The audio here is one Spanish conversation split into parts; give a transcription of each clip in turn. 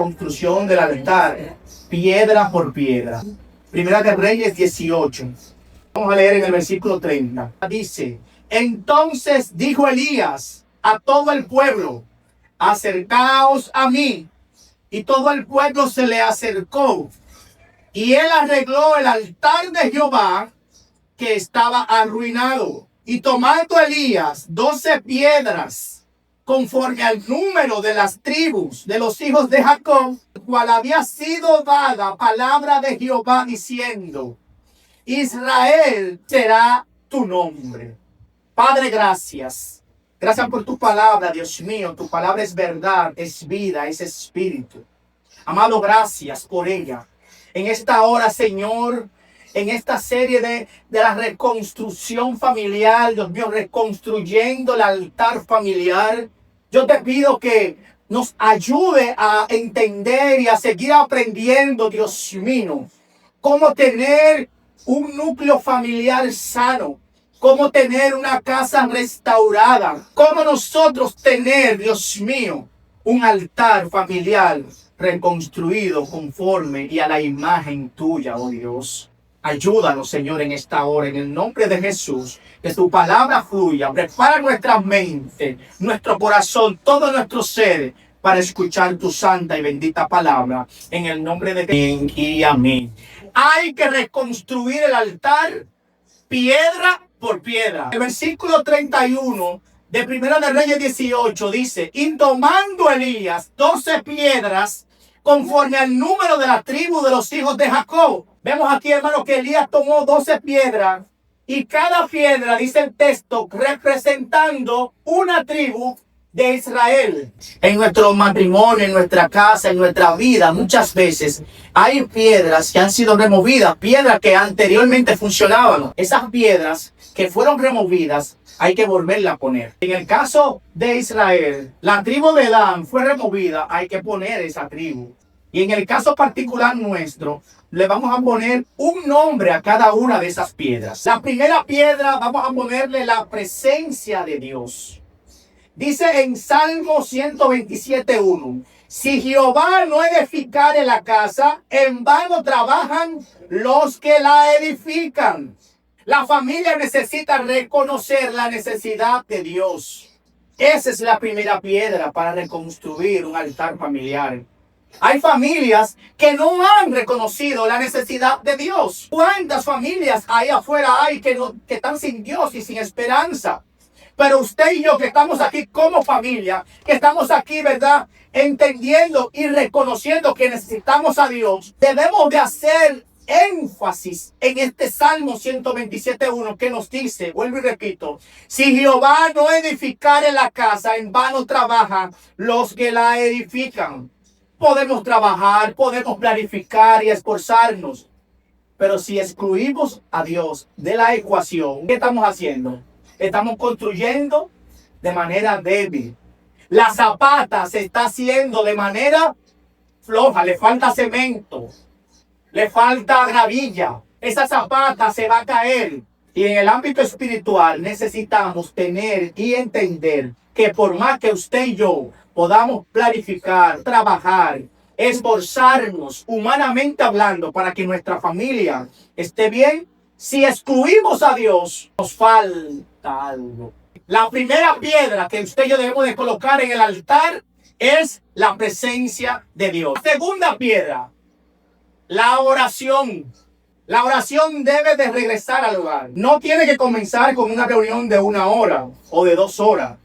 Construcción del altar, piedra por piedra. Primera de Reyes 18. Vamos a leer en el versículo 30. Dice: entonces dijo Elías a todo el pueblo: acercaos a mí. Y todo el pueblo se le acercó. Y él arregló el altar de Jehová, que estaba arruinado. Y tomando Elías 12 piedras, conforme al número de las tribus de los hijos de Jacob, cual había sido dada palabra de Jehová, diciendo: Israel será tu nombre. Padre, gracias. Gracias por tu palabra, Dios mío. Tu palabra es verdad, es vida, es espíritu. Amado, gracias por ella. En esta hora, Señor, en esta serie de la reconstrucción familiar, Dios mío, reconstruyendo el altar familiar, yo te pido que nos ayude a entender y a seguir aprendiendo, Dios mío, cómo tener un núcleo familiar sano, cómo tener una casa restaurada, cómo nosotros tener, Dios mío, un altar familiar reconstruido conforme y a la imagen tuya, oh Dios. Ayúdanos, Señor, en esta hora, en el nombre de Jesús, que tu palabra fluya. Prepara nuestra mente, nuestro corazón, todo nuestro ser, para escuchar tu santa y bendita palabra, en el nombre de Jesús y amén. Hay que reconstruir el altar piedra por piedra. El versículo 31 de Primera de Reyes 18 dice: y tomando Elías 12 piedras, conforme al número de la tribu de los hijos de Jacob. Vemos aquí, hermano, que Elías tomó 12 piedras, y cada piedra, dice el texto, representando una tribu de Israel. En nuestro matrimonio, en nuestra casa, en nuestra vida, muchas veces hay piedras que han sido removidas, piedras que anteriormente funcionaban. Esas piedras que fueron removidas, hay que volverla a poner. En el caso de Israel, la tribu de Dan fue removida, hay que poner esa tribu. Y en el caso particular nuestro, le vamos a poner un nombre a cada una de esas piedras. La primera piedra vamos a ponerle la presencia de Dios. Dice en Salmo 127:1: si Jehová no edificare la casa, en vano trabajan los que la edifican. La familia necesita reconocer la necesidad de Dios. Esa es la primera piedra para reconstruir un altar familiar. Hay familias que no han reconocido la necesidad de Dios. ¿Cuántas familias ahí afuera hay que están sin Dios y sin esperanza? Pero usted y yo, que estamos aquí como familia, que estamos aquí, ¿verdad?, entendiendo y reconociendo que necesitamos a Dios, debemos de hacer énfasis en este Salmo 127:1 que nos dice, vuelvo y repito: si Jehová no edificare la casa, en vano trabajan los que la edifican. Podemos trabajar, podemos planificar y esforzarnos, pero si excluimos a Dios de la ecuación, ¿qué estamos haciendo? Estamos construyendo de manera débil. La zapata se está haciendo de manera floja, le falta cemento, le falta gravilla. Esa zapata se va a caer. Y en el ámbito espiritual necesitamos tener y entender que por más que usted y yo podamos planificar, trabajar, esforzarnos humanamente hablando para que nuestra familia esté bien, si excluimos a Dios, nos falta algo. La primera piedra que usted y yo debemos de colocar en el altar es la presencia de Dios. La segunda piedra, la oración. La oración debe de regresar al hogar. No tiene que comenzar con una reunión de 1 hora o de 2 horas.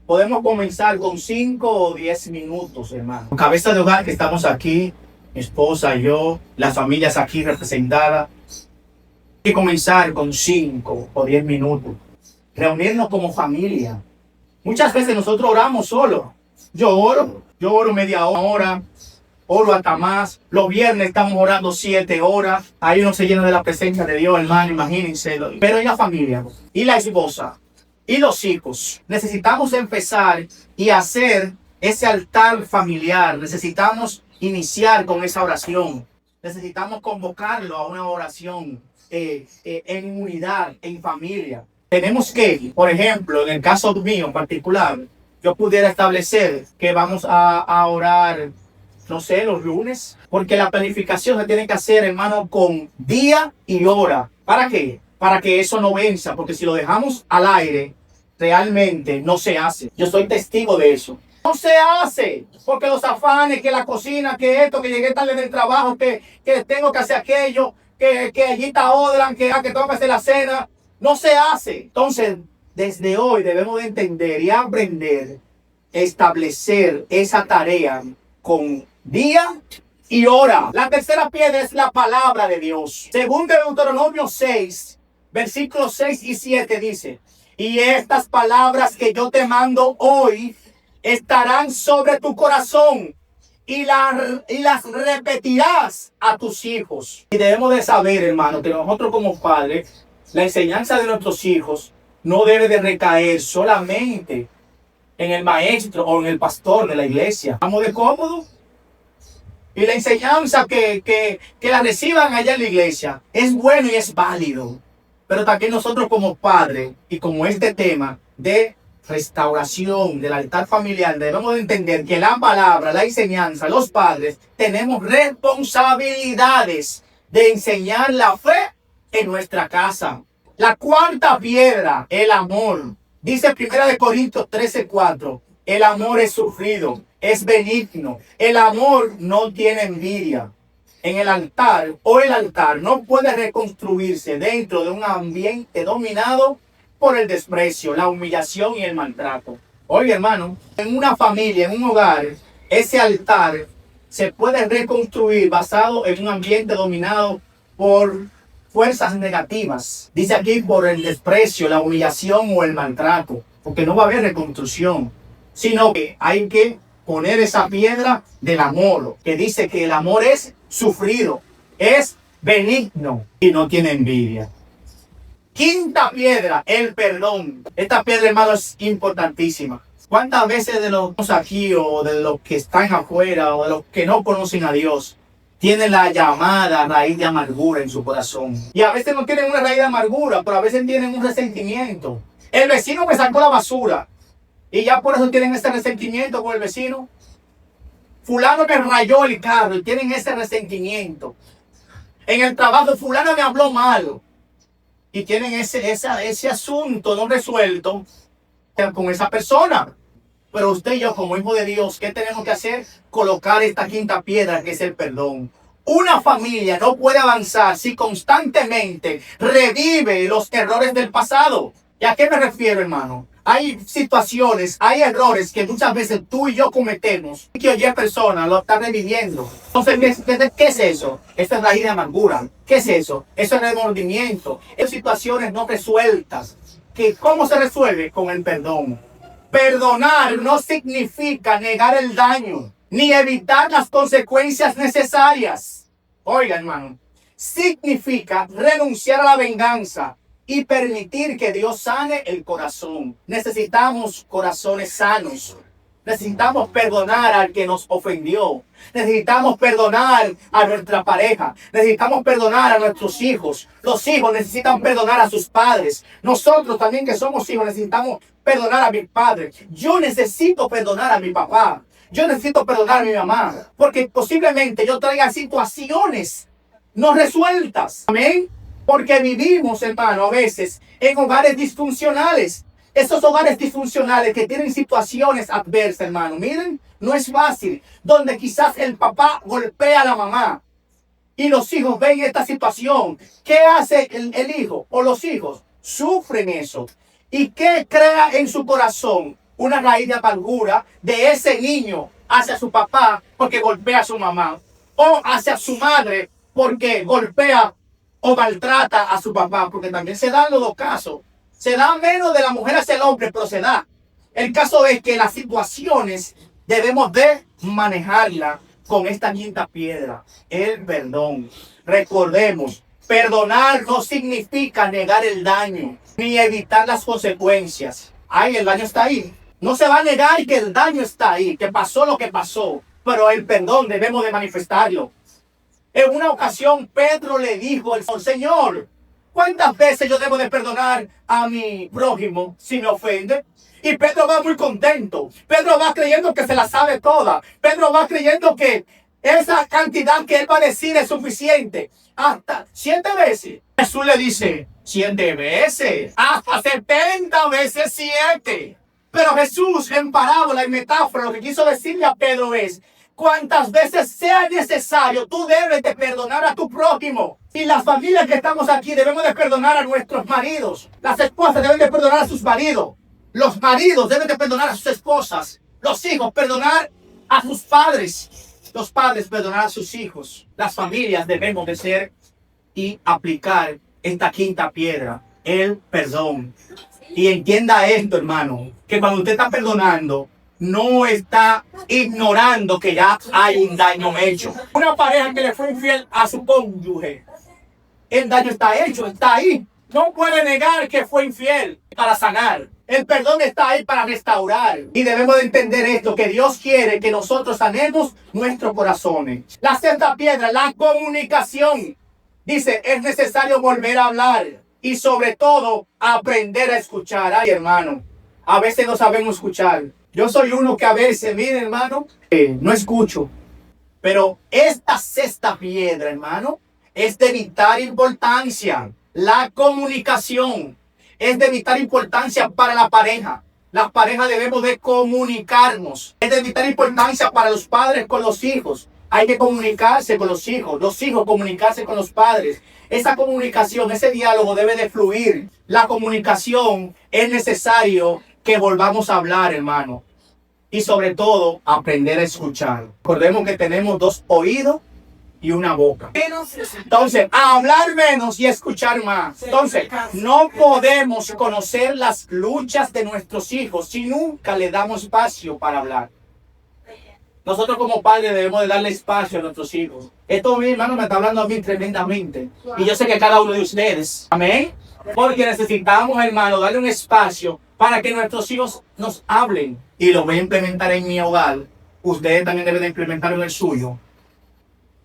Podemos comenzar con 5 o 10 minutos, hermano. Cabeza de hogar que estamos aquí, mi esposa y yo, las familias aquí representadas. Hay que comenzar con 5 o 10 minutos. Reunirnos como familia. Muchas veces nosotros oramos solo. Yo oro media hora, oro hasta más. Los viernes estamos orando 7 horas. Ahí uno se llena de la presencia de Dios, hermano, imagínense. Pero y la familia, y la esposa, y los hijos. Necesitamos empezar y hacer ese altar familiar. Necesitamos iniciar con esa oración. Necesitamos convocarlo a una oración en unidad, en familia. Tenemos que, por ejemplo, en el caso mío en particular, yo pudiera establecer que vamos a orar no sé, los lunes, porque la planificación se tiene que hacer, hermano, con día y hora. ¿Para qué? Para que eso no venza, porque si lo dejamos al aire, realmente no se hace. Yo soy testigo de eso. No se hace, porque los afanes, que la cocina, que esto, que llegué tarde del trabajo, que tengo que hacer aquello, que allí está Odran, que tengo que hacer la cena, no se hace. Entonces, desde hoy debemos de entender y aprender, establecer esa tarea con día y hora. La tercera piedra es la palabra de Dios. Según Deuteronomio 6, versículos 6 y 7 dice: y estas palabras que yo te mando hoy estarán sobre tu corazón y las repetirás a tus hijos. Y debemos de saber, hermano, que nosotros como padres, la enseñanza de nuestros hijos no debe de recaer solamente en el maestro o en el pastor de la iglesia. Vamos de cómodo. Y la enseñanza que la reciban allá en la iglesia es bueno y es válido. Pero también nosotros como padres y como este tema de restauración del altar familiar, debemos de entender que la palabra, la enseñanza, los padres, tenemos responsabilidades de enseñar la fe en nuestra casa. La cuarta piedra, el amor. Dice 1 Corintios 13:4, el amor es sufrido, es benigno. El amor no tiene envidia. En el altar no puede reconstruirse dentro de un ambiente dominado por el desprecio, la humillación y el maltrato. Oye, hermano, en una familia, en un hogar, ese altar se puede reconstruir basado en un ambiente dominado por fuerzas negativas. Dice aquí por el desprecio, la humillación o el maltrato, porque no va a haber reconstrucción, sino que hay que poner esa piedra del amor, que dice que el amor es sufrido, es benigno y no tiene envidia. Quinta piedra, el perdón. Esta piedra, hermano, es importantísima. ¿Cuántas veces de los aquí o de los que están afuera o de los que no conocen a Dios tienen la llamada raíz de amargura en su corazón? Y a veces no tienen una raíz de amargura, pero a veces tienen un resentimiento. El vecino me sacó la basura y ya por eso tienen ese resentimiento con el vecino. Fulano me rayó el carro y tienen ese resentimiento. En el trabajo fulano me habló mal y tienen ese asunto no resuelto con esa persona. Pero usted y yo, como hijos de Dios, ¿qué tenemos que hacer? Colocar esta quinta piedra, que es el perdón. Una familia no puede avanzar si constantemente revive los errores del pasado. ¿Y a qué me refiero, hermano? Hay situaciones, hay errores que muchas veces tú y yo cometemos y que oye persona lo está reviviendo. Entonces, ¿qué es eso? Esta es raíz de amargura. ¿Qué es eso? Eso es remordimiento. Es situaciones no resueltas. ¿Cómo se resuelve? Con el perdón. Perdonar no significa negar el daño ni evitar las consecuencias necesarias. Oiga, hermano, significa renunciar a la venganza y permitir que Dios sane el corazón. Necesitamos corazones sanos. Necesitamos perdonar al que nos ofendió. Necesitamos perdonar a nuestra pareja. Necesitamos perdonar a nuestros hijos. Los hijos necesitan perdonar a sus padres. Nosotros también que somos hijos necesitamos perdonar a mis padres. Yo necesito perdonar a mi papá. Yo necesito perdonar a mi mamá. Porque posiblemente yo traiga situaciones no resueltas. Amén. Porque vivimos, hermano, a veces en hogares disfuncionales. Esos hogares disfuncionales que tienen situaciones adversas, hermano. Miren, no es fácil. Donde quizás el papá golpea a la mamá. Y los hijos ven esta situación. ¿Qué hace el hijo o los hijos? Sufren eso. ¿Y qué crea en su corazón? Una raíz de amargura de ese niño hacia su papá porque golpea a su mamá. O hacia su madre porque golpea o maltrata a su papá, porque también se dan los dos casos. Se da menos de la mujer hacia el hombre, pero se da. El caso es que las situaciones debemos de manejarlas con esta quinta piedra, el perdón. Recordemos, perdonar no significa negar el daño, ni evitar las consecuencias. Ay, el daño está ahí. No se va a negar que el daño está ahí, que pasó lo que pasó, pero el perdón debemos de manifestarlo. En una ocasión, Pedro le dijo al Señor, ¿cuántas veces yo debo de perdonar a mi prójimo si me ofende? Y Pedro va muy contento. Pedro va creyendo que se la sabe toda. Pedro va creyendo que esa cantidad que él va a decir es suficiente. Hasta 7 veces. Jesús le dice, 7 veces. Hasta 70 veces 7. Pero Jesús, en parábola, en metáfora, lo que quiso decirle a Pedro es, cuantas veces sea necesario, tú debes de perdonar a tu prójimo. Y las familias que estamos aquí debemos de perdonar a nuestros maridos. Las esposas deben de perdonar a sus maridos. Los maridos deben de perdonar a sus esposas. Los hijos perdonar a sus padres. Los padres perdonar a sus hijos. Las familias debemos de ser y aplicar esta quinta piedra, el perdón. Y entienda esto, hermano, que cuando usted está perdonando, no está ignorando que ya hay un daño hecho. Una pareja que le fue infiel a su cónyuge, el daño está hecho, está ahí. No puede negar que fue infiel para sanar. El perdón está ahí para restaurar. Y debemos de entender esto, que Dios quiere que nosotros sanemos nuestros corazones. La sexta piedra, la comunicación. Dice, es necesario volver a hablar y sobre todo aprender a escuchar. Ay, hermano, a veces no sabemos escuchar. Yo soy uno que a veces, mire, hermano, no escucho. Pero esta sexta piedra, hermano, es de vital importancia. La comunicación es de vital importancia para la pareja. Las parejas debemos de comunicarnos. Es de vital importancia para los padres con los hijos. Hay que comunicarse con los hijos comunicarse con los padres. Esa comunicación, ese diálogo debe de fluir. La comunicación es necesario que volvamos a hablar, hermano. Y sobre todo, aprender a escuchar. Recordemos que tenemos 2 oídos y una boca. Entonces, a hablar menos y escuchar más. Entonces, no podemos conocer las luchas de nuestros hijos si nunca le damos espacio para hablar. Nosotros como padres debemos de darle espacio a nuestros hijos. Esto, mi hermano, me está hablando a mí tremendamente. Y yo sé que cada uno de ustedes. Amén. Porque necesitamos, hermano, darle un espacio para que nuestros hijos nos hablen. Y lo voy a implementar en mi hogar. Ustedes también deben de implementarlo en el suyo.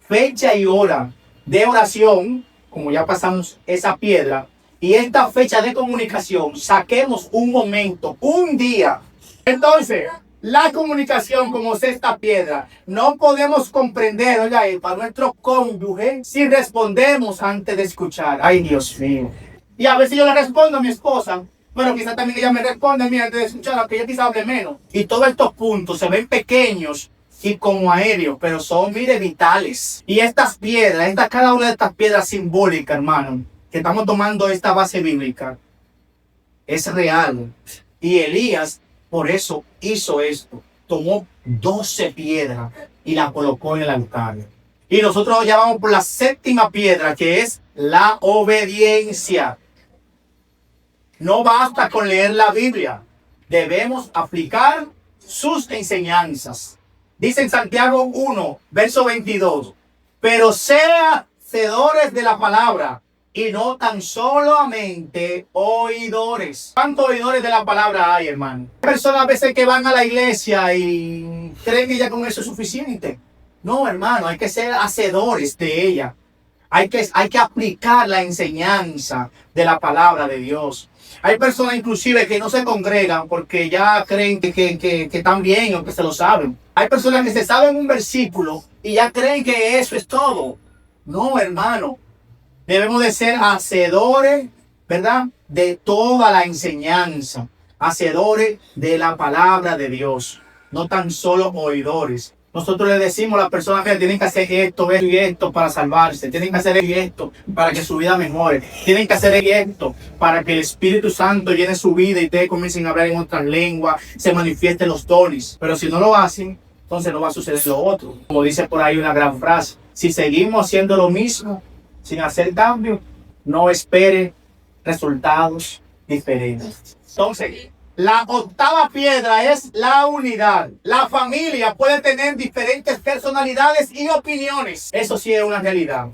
Fecha y hora de oración, como ya pasamos esa piedra. Y esta fecha de comunicación, saquemos un momento, un día. Entonces, la comunicación como sexta piedra. No podemos comprender, oiga, para nuestro cónyuge si respondemos antes de escuchar. Ay, Dios mío. Y a veces yo le respondo a mi esposa, pero quizás también ella me responde a mí antes de escuchar, aunque ella quizás hable menos. Y todos estos puntos se ven pequeños y como aéreos, pero son, mire, vitales. Y estas piedras, cada una de estas piedras simbólicas, hermano, que estamos tomando esta base bíblica, es real. Y Elías, por eso hizo esto. Tomó 12 piedras y las colocó en el altar. Y nosotros ya vamos por la séptima piedra, que es la obediencia. No basta con leer la Biblia. Debemos aplicar sus enseñanzas. Dice en Santiago 1, verso 22. Pero sea hacedores de la palabra y no tan solamente oidores. ¿Cuántos oidores de la palabra hay, hermano? Hay personas a veces que van a la iglesia y creen que ya con eso es suficiente. No, hermano, hay que ser hacedores de ella. Hay que aplicar la enseñanza de la palabra de Dios. Hay personas inclusive que no se congregan porque ya creen que están bien o que se lo saben. Hay personas que se saben un versículo y ya creen que eso es todo. No, hermano. Debemos de ser hacedores, ¿verdad? De toda la enseñanza. Hacedores de la palabra de Dios. No tan solo oidores. Nosotros le decimos a las personas que tienen que hacer esto y esto para salvarse. Tienen que hacer esto para que su vida mejore. Tienen que hacer esto para que el Espíritu Santo llene su vida y ustedes comiencen a hablar en otras lenguas, se manifiesten los dones. Pero si no lo hacen, entonces no va a suceder lo otro. Como dice por ahí una gran frase. Si seguimos haciendo lo mismo, sin hacer cambio, no espere resultados diferentes. Entonces, la octava piedra es la unidad. La familia puede tener diferentes personalidades y opiniones. Eso sí es una realidad.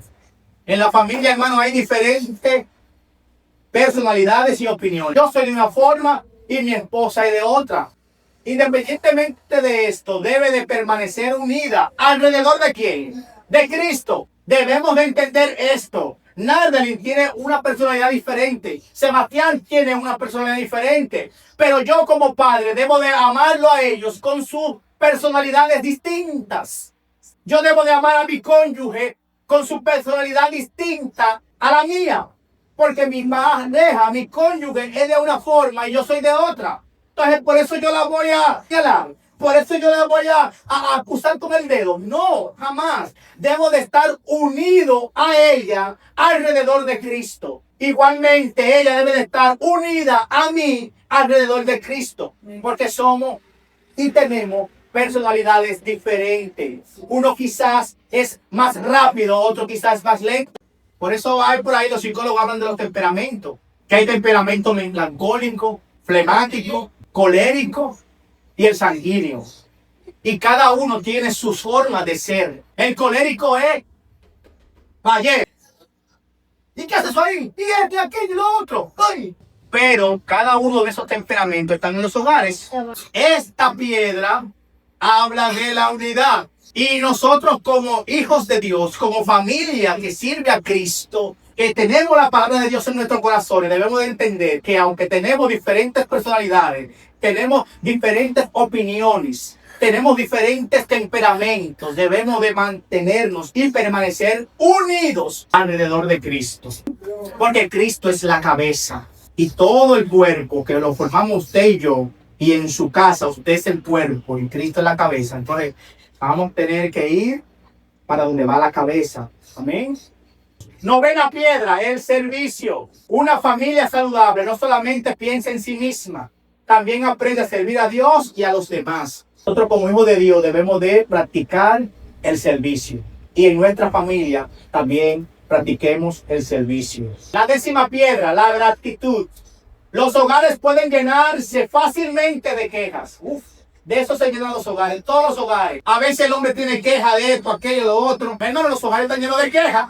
En la familia, hermano, hay diferentes personalidades y opiniones. Yo soy de una forma y mi esposa es de otra. Independientemente de esto, debe de permanecer unida. ¿Alrededor de quién? De Cristo. Debemos de entender esto. Nardelin tiene una personalidad diferente. Sebastián tiene una personalidad diferente. Pero yo como padre debo de amarlo a ellos con sus personalidades distintas. Yo debo de amar a mi cónyuge con su personalidad distinta a la mía. Porque mi pareja, mi cónyuge es de una forma y yo soy de otra. Entonces por eso yo la voy a señalar. Por eso yo la voy a acusar con el dedo. No, jamás. Debo de estar unido a ella alrededor de Cristo. Igualmente ella debe de estar unida a mí alrededor de Cristo. Porque somos y tenemos personalidades diferentes. Uno quizás es más rápido, otro quizás más lento. Por eso hay por ahí los psicólogos hablan de los temperamentos. Que hay temperamento melancólico, flemático, colérico y el sanguíneo. Y cada uno tiene su forma de ser. El colérico es ayer. ¿Y qué haces ahí? Y este, aquello y lo otro. ¡Ay! Pero cada uno de esos temperamentos están en los hogares. Esta piedra habla de la unidad. Y nosotros como hijos de Dios, como familia que sirve a Cristo, que tenemos la palabra de Dios en nuestros corazones, debemos de entender que aunque tenemos diferentes personalidades, tenemos diferentes opiniones, tenemos diferentes temperamentos, debemos de mantenernos y permanecer unidos alrededor de Cristo. Porque Cristo es la cabeza y todo el cuerpo que lo formamos usted y yo, y en su casa usted es el cuerpo y Cristo es la cabeza. Entonces vamos a tener que ir para donde va la cabeza. Amén. Novena piedra, el servicio. Una familia saludable no solamente piensa en sí misma, también aprende a servir a Dios y a los demás. Nosotros como hijos de Dios debemos de practicar el servicio. Y en nuestra familia también practiquemos el servicio. La 10ª piedra, la gratitud. Los hogares pueden llenarse fácilmente de quejas. De eso se llenan los hogares, todos los hogares. A veces el hombre tiene queja de esto, aquello, lo otro. Hermano, los hogares están llenos de quejas.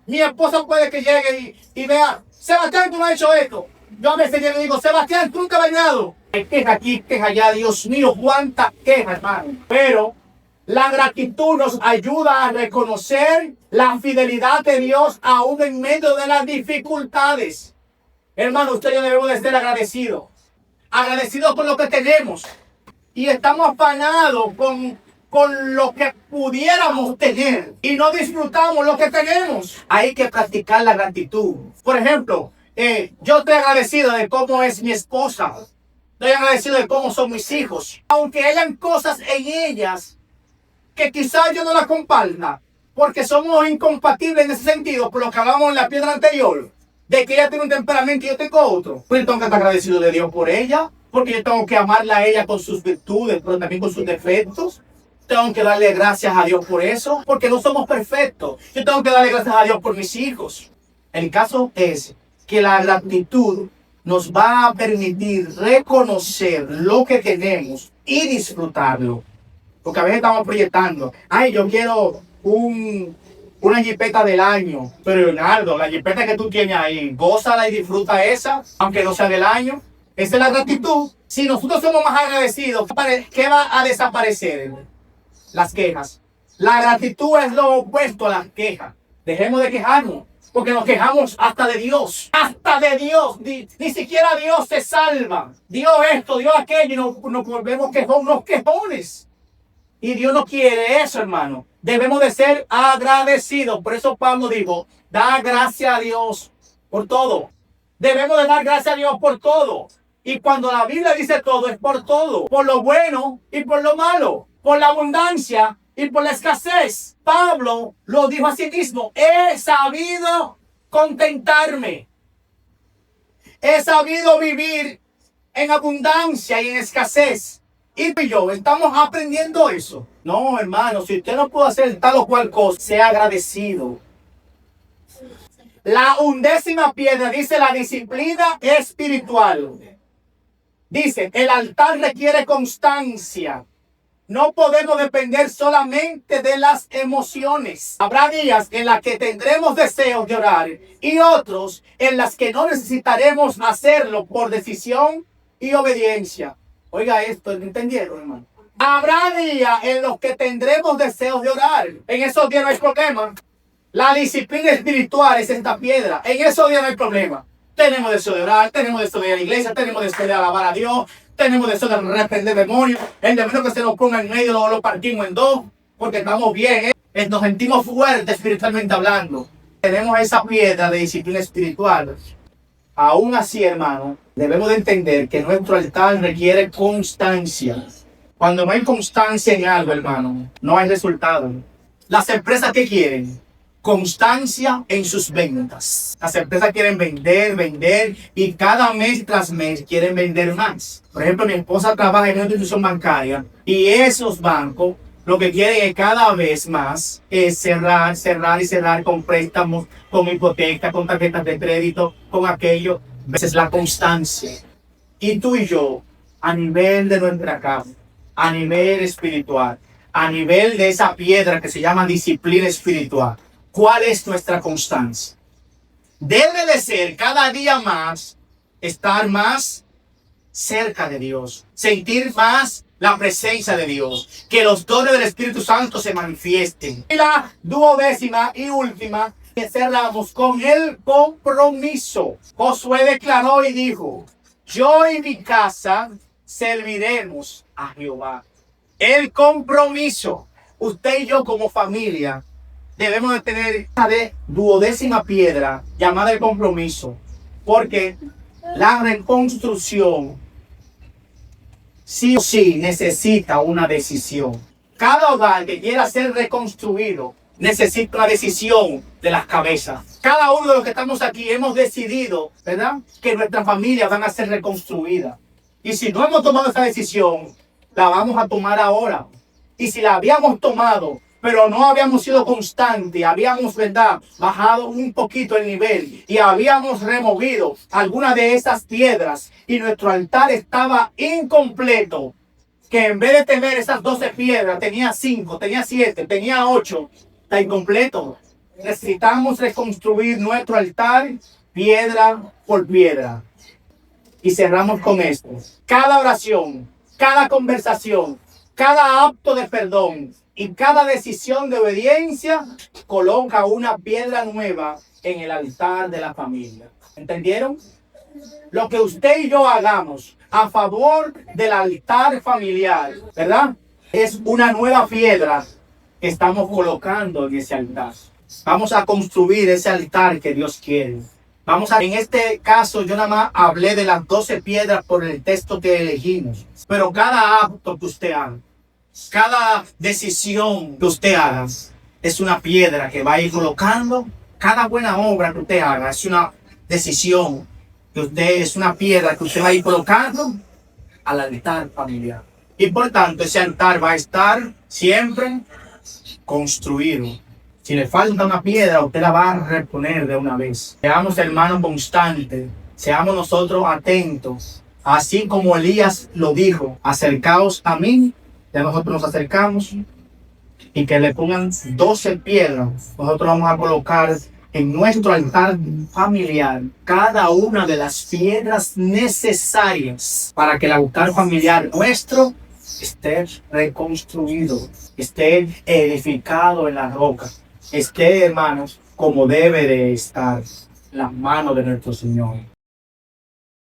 Mi esposa puede que llegue y vea, Sebastián, tú no has hecho esto. Yo a veces llego y digo, Sebastián, tú nunca has bañado. Hay queja aquí, queja allá, Dios mío, cuánta queja, hermano. Pero la gratitud nos ayuda a reconocer la fidelidad de Dios aún en medio de las dificultades. Hermano, usted y yo debemos de ser agradecidos. Agradecidos por lo que tenemos. Y estamos afanados con lo que pudiéramos tener. Y no disfrutamos lo que tenemos. Hay que practicar la gratitud. Por ejemplo, yo estoy agradecido de cómo es mi esposa. Estoy agradecido de cómo son mis hijos. Aunque hayan cosas en ellas que quizás yo no las comparta. Porque somos incompatibles en ese sentido. Por lo que hablamos en la piedra anterior. De que ella tiene un temperamento y yo tengo otro. Pues yo tengo que estar agradecido de Dios por ella. Porque yo tengo que amarla a ella con sus virtudes, pero también con sus defectos. Tengo que darle gracias a Dios por eso, porque no somos perfectos. Yo tengo que darle gracias a Dios por mis hijos. El caso es que la gratitud nos va a permitir reconocer lo que tenemos y disfrutarlo. Porque a veces estamos proyectando, ay, yo quiero una jipeta del año. Pero Leonardo, la jipeta que tú tienes ahí, gózala y disfruta esa, aunque no sea del año. Esa es la gratitud. Si nosotros somos más agradecidos, ¿qué va a desaparecer? Las quejas. La gratitud es lo opuesto a las quejas. Dejemos de quejarnos, porque nos quejamos hasta de Dios. Hasta de Dios. Ni siquiera Dios se salva. Dios esto, Dios aquello, y nos volvemos unos quejones. Y Dios no quiere eso, hermano. Debemos de ser agradecidos. Por eso Pablo dijo, da gracias a Dios por todo. Debemos de dar gracias a Dios por todo. Y cuando la Biblia dice todo, es por todo. Por lo bueno y por lo malo. Por la abundancia y por la escasez. Pablo lo dijo a sí mismo. He sabido contentarme. He sabido vivir en abundancia y en escasez. Y yo estamos aprendiendo eso. No, hermano, si usted no puede hacer tal o cual cosa, sea agradecido. La 11ª piedra dice la disciplina espiritual. Dice, el altar requiere constancia. No podemos depender solamente de las emociones. Habrá días en las que tendremos deseos de orar y otros en las que no necesitaremos hacerlo por decisión y obediencia. Oiga esto, ¿entendieron, hermano? Habrá días en los que tendremos deseos de orar. En esos días no hay problema. La disciplina espiritual es esta piedra. En esos días no hay problema. Tenemos deseo de orar, tenemos deseo de ir a la iglesia, tenemos deseo de alabar a Dios, tenemos deseo de reprender demonios. El demonio que se nos ponga en medio lo partimos en dos, porque estamos bien, nos sentimos fuertes espiritualmente hablando. Tenemos esa piedra de disciplina espiritual. Aún así, hermano, debemos de entender que nuestro altar requiere constancia. Cuando no hay constancia en algo, hermano, no hay resultado. Las empresas, ¿qué quieren? Constancia en sus ventas. Las empresas quieren vender y cada mes tras mes quieren vender más. Por ejemplo, mi esposa trabaja en una institución bancaria y esos bancos lo que quieren es cada vez más cerrar con préstamos, con hipotecas, con tarjetas de crédito, con aquello. Esa es la constancia. Y tú y yo, a nivel de nuestra casa, a nivel espiritual, a nivel de esa piedra que se llama disciplina espiritual, ¿cuál es nuestra constancia? Debe de ser cada día más estar más cerca de Dios, sentir más la presencia de Dios, que los dones del Espíritu Santo se manifiesten. Y la 12ª y última, que cerramos con el compromiso. Josué declaró y dijo: yo y mi casa serviremos a Jehová. El compromiso. Usted y yo como familia debemos de tener esta 12ª piedra llamada el compromiso, porque la reconstrucción sí o sí necesita una decisión. Cada hogar que quiera ser reconstruido necesita una decisión de las cabezas. Cada uno de los que estamos aquí hemos decidido, ¿verdad?, que nuestras familias van a ser reconstruidas. Y si no hemos tomado esa decisión, la vamos a tomar ahora. Y si la habíamos tomado, pero no habíamos sido constantes, habíamos, ¿verdad?, bajado un poquito el nivel y habíamos removido alguna de esas piedras y nuestro altar estaba incompleto, que en vez de tener esas 12 piedras, tenía 5, tenía 7, tenía 8, está incompleto. Necesitamos reconstruir nuestro altar piedra por piedra. Y cerramos con esto. Cada oración, cada conversación, cada acto de perdón y cada decisión de obediencia coloca una piedra nueva en el altar de la familia. ¿Entendieron? Lo que usted y yo hagamos a favor del altar familiar, ¿verdad?, es una nueva piedra que estamos colocando en ese altar. Vamos a construir ese altar que Dios quiere. En este caso yo nada más hablé de las 12 piedras por el texto que elegimos. Pero cada acto que usted haga, cada decisión que usted haga, es una piedra que va a ir colocando. Cada buena obra que usted haga es una decisión que es una piedra que usted va a ir colocando al altar familiar. Y por tanto ese altar va a estar siempre construido. Si le falta una piedra, usted la va a reponer de una vez. Seamos hermanos constantes, seamos nosotros atentos. Así como Elías lo dijo: acercaos a mí, ya nosotros nos acercamos, y que le pongan 12 piedras. Nosotros vamos a colocar en nuestro altar familiar cada una de las piedras necesarias para que el altar familiar nuestro esté reconstruido, esté edificado en la roca, esté, hermanos, como debe de estar, en las manos de nuestro Señor.